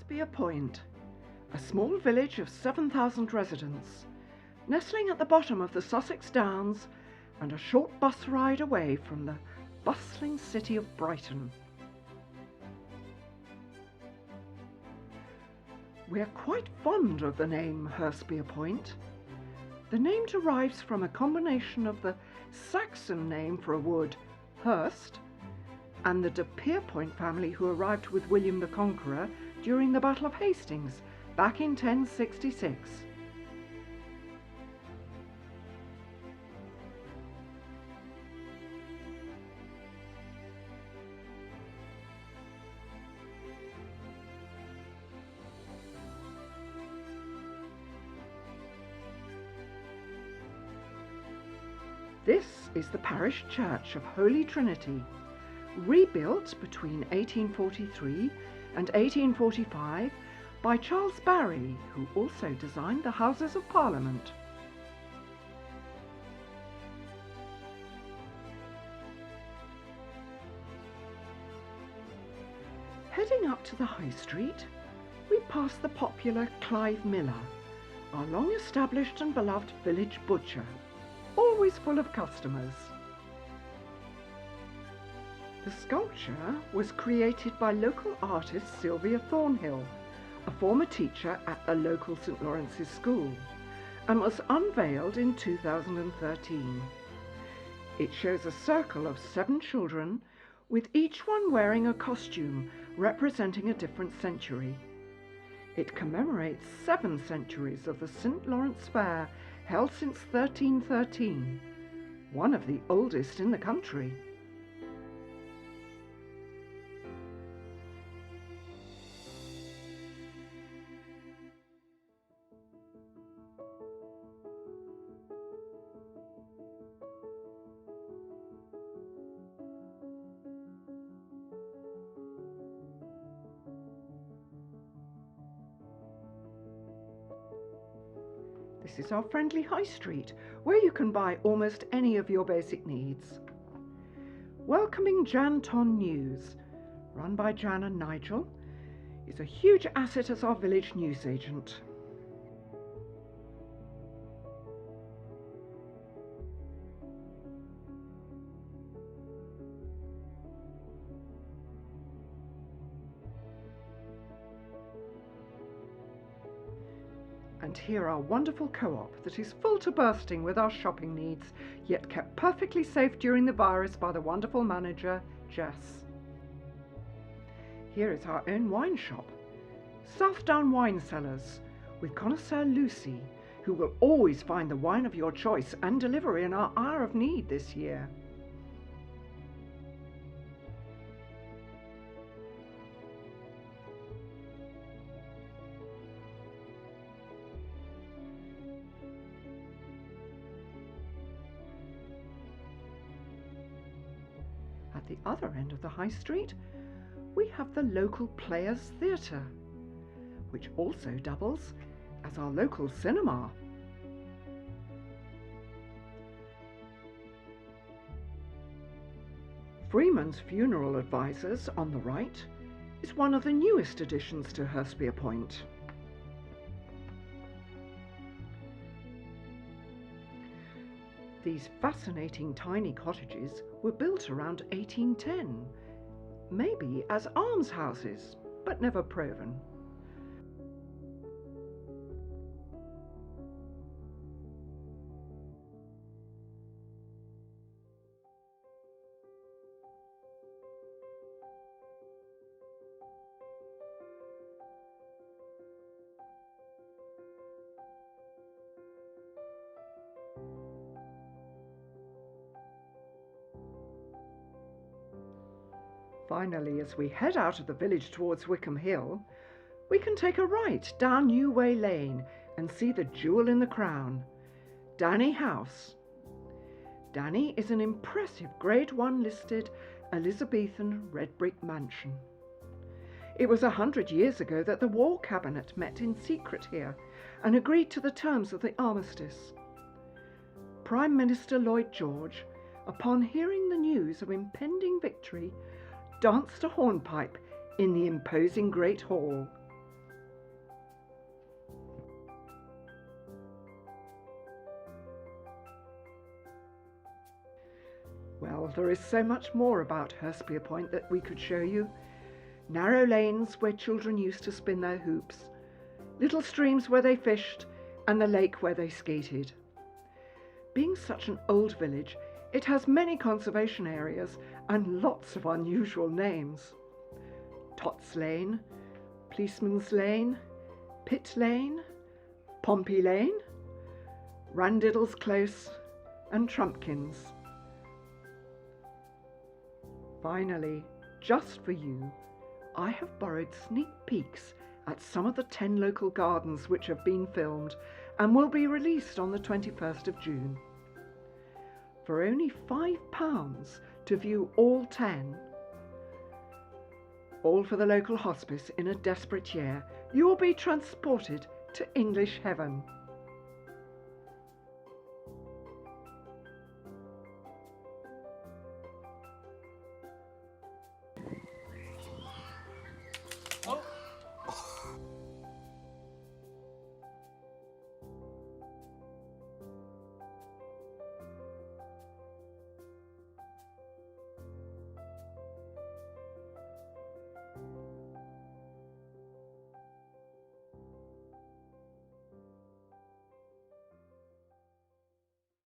Hurstpierpoint, a small village of 7,000 residents, nestling at the bottom of the Sussex Downs and a short bus ride away from the bustling city of Brighton. We're quite fond of the name Hurstpierpoint. The name derives from a combination of the Saxon name for a wood, Hurst, and the de Pierpoint family who arrived with William the Conqueror during the Battle of Hastings back in 1066. This is the parish church of Holy Trinity, rebuilt between 1843 and 1845 by Charles Barry, who also designed the Houses of Parliament. Heading up to the High Street, we pass the popular Clive Miller, our long-established and beloved village butcher, always full of customers. The sculpture was created by local artist Sylvia Thornhill, a former teacher at the local St. Lawrence's School, and was unveiled in 2013. It shows a circle of 7 children, with each one wearing a costume representing a different century. It commemorates 7 centuries of the St. Lawrence Fair, held since 1313, one of the oldest in the country. This is our friendly high street, where you can buy almost any of your basic needs. Welcoming Janton News, run by Jan and Nigel, is a huge asset as our village newsagent. And here our wonderful co-op that is full to bursting with our shopping needs, yet kept perfectly safe during the virus by the wonderful manager, Jess. Here is our own wine shop, Southdown Wine Cellars, with connoisseur Lucy, who will always find the wine of your choice and deliver in our hour of need this year. At the other end of the high street, we have the local Players Theatre, which also doubles as our local cinema. Freeman's Funeral Advisors on the right is one of the newest additions to Hurstpierpoint. These fascinating tiny cottages were built around 1810, maybe as almshouses, but never proven. Finally, as we head out of the village towards Wickham Hill, we can take a right down New Way Lane and see the jewel in the crown, Danny House. Danny is an impressive Grade 1 listed Elizabethan red brick mansion. It was 100 years ago that the War Cabinet met in secret here and agreed to the terms of the armistice. Prime Minister Lloyd George, upon hearing the news of impending victory, danced a hornpipe in the imposing Great Hall. Well, there is so much more about Hurstpierpoint that we could show you. Narrow lanes where children used to spin their hoops, little streams where they fished, and the lake where they skated. Being such an old village, it has many conservation areas and lots of unusual names. Tots Lane, Policeman's Lane, Pit Lane, Pompey Lane, Randiddle's Close, and Trumpkins. Finally, just for you, I have borrowed sneak peeks at some of the 10 local gardens which have been filmed and will be released on the 21st of June. For only £5 to view all 10, all for the local hospice in a desperate year, you will be transported to English heaven.